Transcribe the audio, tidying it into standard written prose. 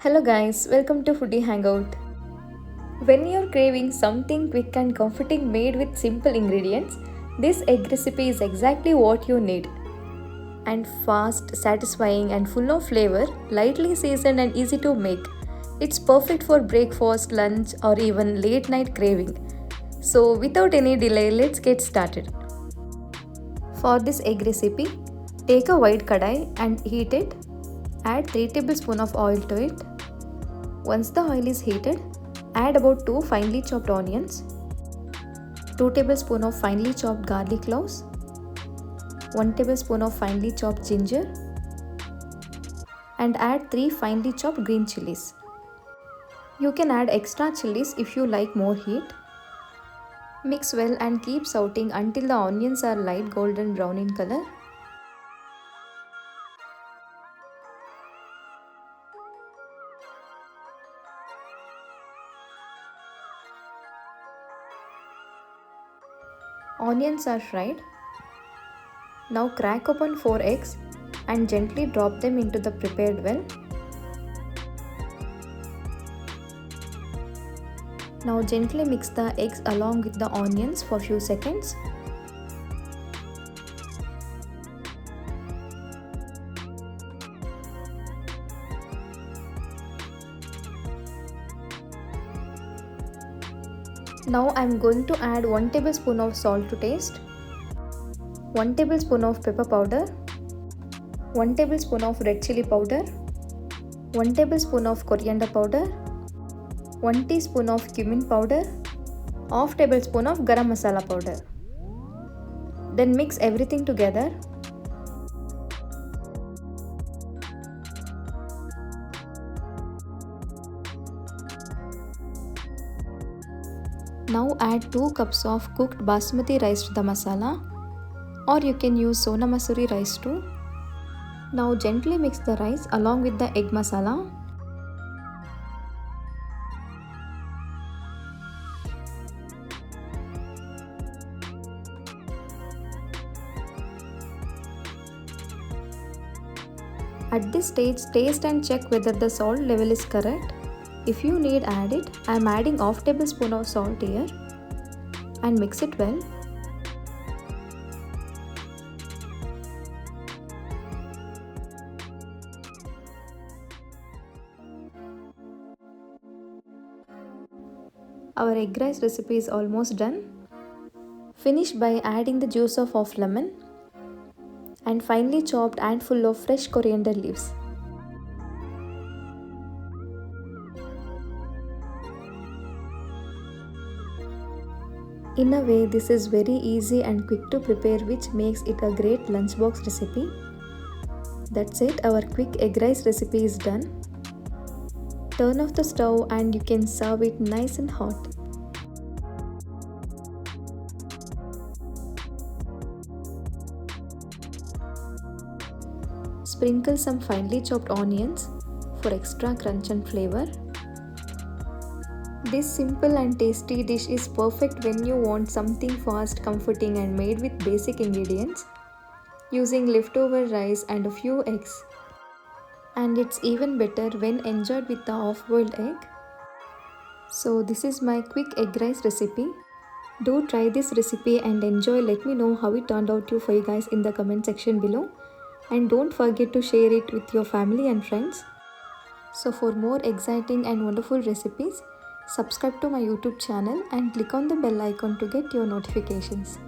Hello guys, welcome to Foodie Hangout. When you're craving something quick and comforting made with simple ingredients, this egg recipe is exactly what you need. And fast, satisfying and full of flavor, lightly seasoned and easy to make. It's perfect for breakfast, lunch or even late night craving. So without any delay, let's get started. For this egg recipe, take a wide kadai and heat it. Add 3 tablespoons of oil to it. Once the oil is heated, add about 2 finely chopped onions, 2 tablespoons of finely chopped garlic cloves, 1 tablespoon of finely chopped ginger, and add 3 finely chopped green chilies. You can add extra chilies if you like more heat. Mix well and keep sauteing until the onions are light golden brown in color. Onions are fried. Now crack open 4 eggs and gently drop them into the prepared well. Now gently mix the eggs along with the onions for few seconds. Now I am going to add 1 tablespoon of salt to taste, 1 tablespoon of pepper powder, 1 tablespoon of red chili powder, 1 tablespoon of coriander powder, 1 teaspoon of cumin powder, half tablespoon of garam masala powder. Then mix everything together. Now add 2 cups of cooked basmati rice to the masala, or you can use sona masuri rice too. Now gently mix the rice along with the egg masala. At this stage, taste and check whether the salt level is correct. If you need, add it. I am adding half tablespoon of salt here and mix it well. Our egg rice recipe is almost done. Finish by adding the juice of half lemon and finely chopped handful of fresh coriander leaves. In a way, this is very easy and quick to prepare, which makes it a great lunchbox recipe. That's it, our quick egg rice recipe is done. Turn off the stove and you can serve it nice and hot. Sprinkle some finely chopped onions for extra crunch and flavor. This simple and tasty dish is perfect when you want something fast, comforting and made with basic ingredients, using leftover rice and a few eggs. And it's even better when enjoyed with the half-boiled egg. So this is my quick egg rice recipe. Do try this recipe and enjoy. Let me know how it turned out for you guys in the comment section below. And don't forget to share it with your family and friends. So for more exciting and wonderful recipes, subscribe to my YouTube channel and click on the bell icon to get your notifications.